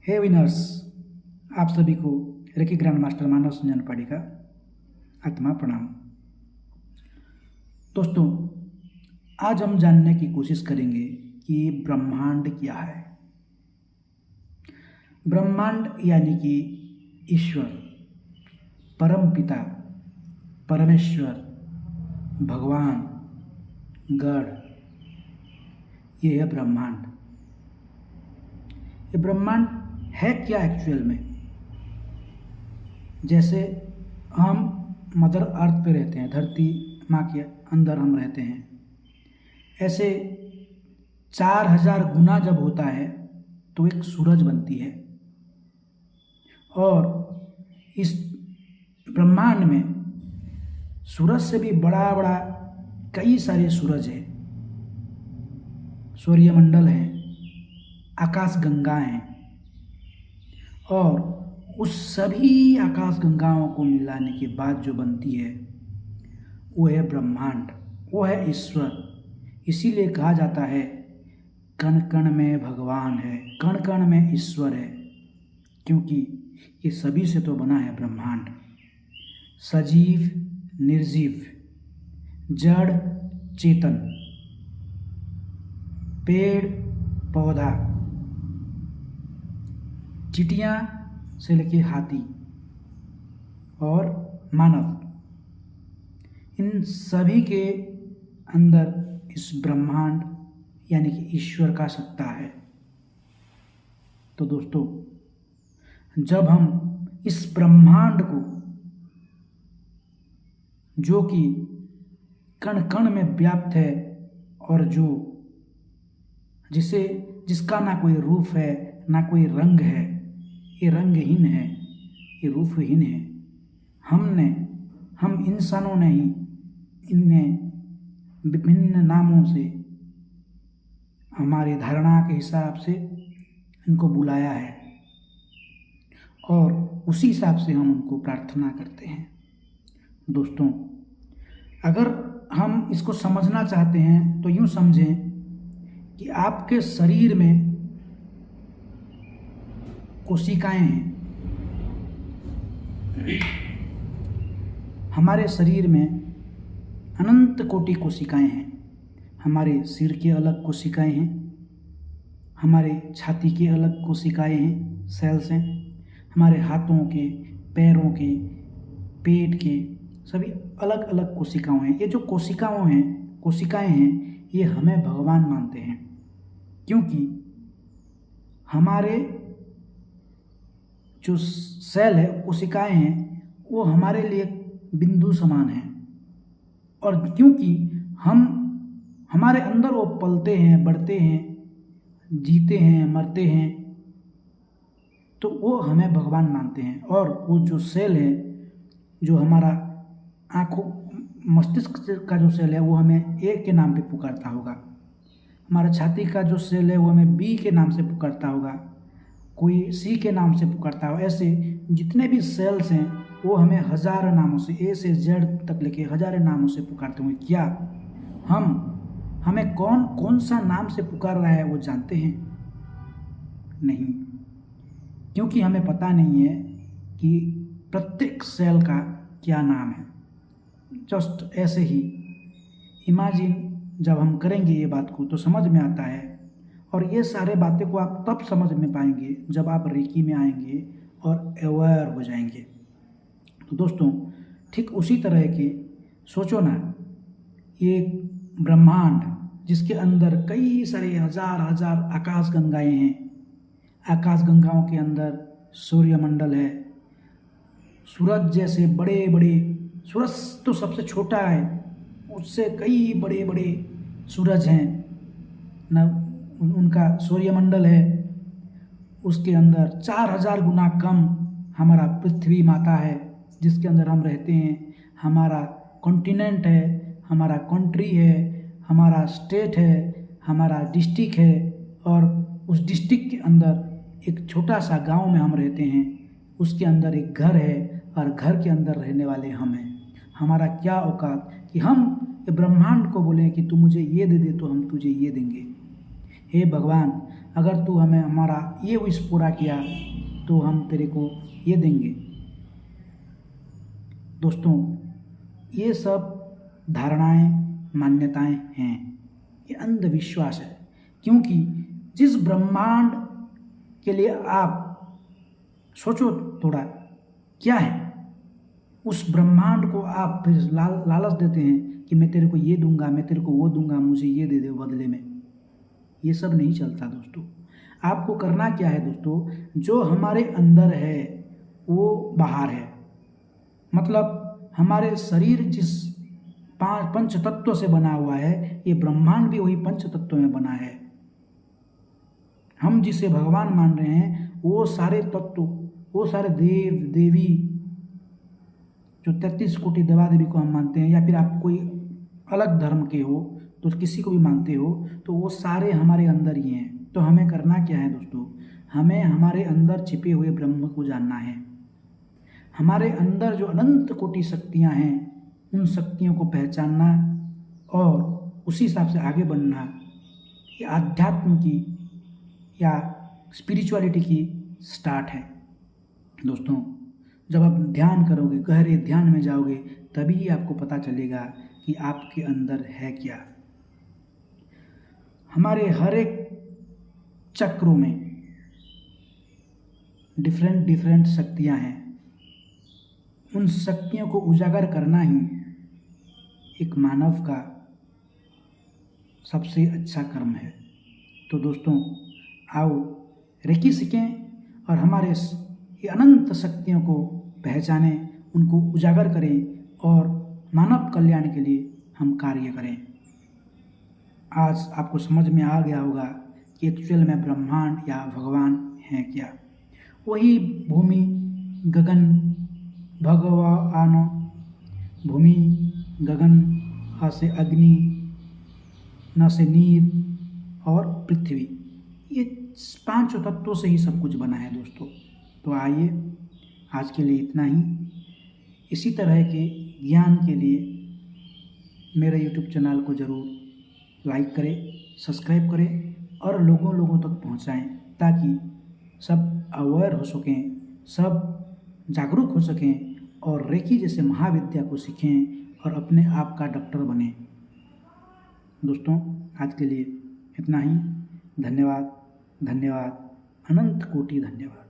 हे winners, आप सभी को रेकी ग्रैंड मास्टर मानव संजन पाड़ी का आत्मा प्रणाम। दोस्तों, आज हम जानने की कोशिश करेंगे कि ब्रह्मांड क्या है। ब्रह्मांड यानी कि ईश्वर, परम पिता, परमेश्वर, भगवान, गॉड, ये है ब्रह्मांड। ये ब्रह्मांड है क्या एक्चुअल में? जैसे हम मदर अर्थ पे रहते हैं, धरती माँ के अंदर हम रहते हैं, ऐसे 4000 गुना जब होता है तो एक सूरज बनती है। और इस ब्रह्मांड में सूरज से भी बड़ा बड़ा कई सारे सूरज हैं, सूर्यमंडल है, आकाश गंगा हैं, और उस सभी आकाश गंगाओं को मिलाने के बाद जो बनती है वो है ब्रह्मांड, वो है ईश्वर। इसीलिए कहा जाता है कण कण में भगवान है, कण कण में ईश्वर है, क्योंकि ये सभी से तो बना है ब्रह्मांड। सजीव, निर्जीव, जड़, चेतन, पेड़, पौधा, चींटियाँ से लेके हाथी और मानव, इन सभी के अंदर इस ब्रह्मांड यानी कि ईश्वर का सत्ता है। तो दोस्तों, जब हम इस ब्रह्मांड को, जो कि कण कण में व्याप्त है और जिसका ना कोई रूप है ना कोई रंग है, ये रंगहीन है, ये रूपहीन है, हम इंसानों ने ही इन्हें विभिन्न नामों से, हमारी धारणा के हिसाब से इनको बुलाया है और उसी हिसाब से हम उनको प्रार्थना करते हैं। दोस्तों, अगर हम इसको समझना चाहते हैं तो यूँ समझें कि आपके शरीर में कोशिकाएं हैं। हमारे शरीर में अनंत कोटि कोशिकाएं हैं। हमारे सिर के अलग कोशिकाएं हैं, हमारे छाती के अलग कोशिकाएं हैं, सेल्स हैं, हमारे हाथों के, पैरों के, पेट के, सभी अलग अलग कोशिकाएं हैं। ये जो कोशिकाएं हैं, ये हमें भगवान मानते हैं, क्योंकि हमारे जो सेल है, कोशिकाएं हैं, वो हमारे लिए बिंदु समान हैं। और क्योंकि हमारे अंदर वो पलते हैं, बढ़ते हैं, जीते हैं, मरते हैं, तो वो हमें भगवान मानते हैं। और वो जो सेल है, जो हमारा मस्तिष्क का जो सेल है, वो हमें ए के नाम पे पुकारता होगा। हमारा छाती का जो सेल है वो हमें बी के नाम से पुकारता होगा, कोई सी के नाम से पुकारता होगा। ऐसे जितने भी सेल्स हैं वो हमें हजारों नामों से, ए से जेड तक लेके हजारों नामों से पुकारते होंगे। क्या हमें कौन सा नाम से पुकार रहा है वो जानते हैं? नहीं, क्योंकि हमें पता नहीं है कि प्रत्येक सेल का क्या नाम है। जस्ट ऐसे ही इमेजिन जब हम करेंगे ये बात को तो समझ में आता है। और ये सारे बातें को आप तब समझ में पाएंगे जब आप रेकी में आएंगे और अवेयर हो जाएंगे। तो दोस्तों, ठीक उसी तरह के सोचो ना, ये ब्रह्मांड जिसके अंदर कई सारे हजार आकाश गंगाएं हैं, आकाश गंगाओं के अंदर सूर्यमंडल है, सूरज जैसे बड़े बड़े, सूरज तो सबसे छोटा है, उससे कई बड़े बड़े सूरज हैं न, उनका सूर्यमंडल है, उसके अंदर 4000 गुना कम हमारा पृथ्वी माता है जिसके अंदर हम रहते हैं, हमारा कॉन्टिनेंट है, हमारा कंट्री है, हमारा स्टेट है, हमारा डिस्ट्रिक्ट है, और उस डिस्ट्रिक्ट के अंदर एक छोटा सा गांव में हम रहते हैं, उसके अंदर एक घर है और घर के अंदर रहने वाले हम हैं। हमारा क्या औकात कि हम ब्रह्मांड को बोलें कि तू मुझे ये दे दे तो हम तुझे ये देंगे। हे भगवान, अगर तू हमें हमारा ये विश पूरा किया तो हम तेरे को ये देंगे। दोस्तों, ये सब धारणाएं, मान्यताएं हैं, ये अंधविश्वास है। क्योंकि जिस ब्रह्मांड के लिए आप सोचो थोड़ा, क्या है, उस ब्रह्मांड को आप फिर लालच देते हैं कि मैं तेरे को ये दूंगा, मैं तेरे को वो दूंगा, मुझे ये दे दे बदले में। ये सब नहीं चलता दोस्तों। आपको करना क्या है दोस्तों, जो हमारे अंदर है वो बाहर है। मतलब हमारे शरीर जिस पंच तत्व से बना हुआ है, ये ब्रह्मांड भी वही पंच तत्व में बना है। हम जिसे भगवान मान रहे हैं वो सारे तत्व, वो सारे देव देवी, जो 33 कोटि देवा देवी को हम मानते हैं, या फिर आप कोई अलग धर्म के हो तो किसी को भी मानते हो, तो वो सारे हमारे अंदर ही हैं। तो हमें करना क्या है दोस्तों, हमें हमारे अंदर छिपे हुए ब्रह्म को जानना है। हमारे अंदर जो अनंत कोटि शक्तियाँ हैं, उन शक्तियों को पहचानना और उसी हिसाब से आगे बढ़ना, ये आध्यात्म की या स्पिरिचुअलिटी की स्टार्ट है। दोस्तों, जब आप ध्यान करोगे, गहरे ध्यान में जाओगे, तभी आपको पता चलेगा कि आपके अंदर है क्या। हमारे हर एक चक्रों में डिफरेंट डिफरेंट शक्तियाँ हैं। उन शक्तियों को उजागर करना ही एक मानव का सबसे अच्छा कर्म है। तो दोस्तों, आओ रेकी सीखें और हमारे ये अनंत शक्तियों को पहचानें, उनको उजागर करें और मानव कल्याण के लिए हम कार्य करें। आज आपको समझ में आ गया होगा कि एक्चुअल में ब्रह्मांड या भगवान हैं क्या। वही भूमि गगन भगवान, भूमि गगन, आ से अग्नि, न से नीर और पृथ्वी, ये 5 तत्वों से ही सब कुछ बना है दोस्तों। तो आइए, आज के लिए इतना ही। इसी तरह के ज्ञान के लिए मेरे YouTube चैनल को ज़रूर लाइक करें, सब्सक्राइब करें और लोगों तक पहुंचाएं, ताकि सब अवेयर हो सकें, सब जागरूक हो सकें और रेकी जैसे महाविद्या को सीखें और अपने आप का डॉक्टर बने। दोस्तों, आज के लिए इतना ही। धन्यवाद, धन्यवाद, अनंत कोटि धन्यवाद।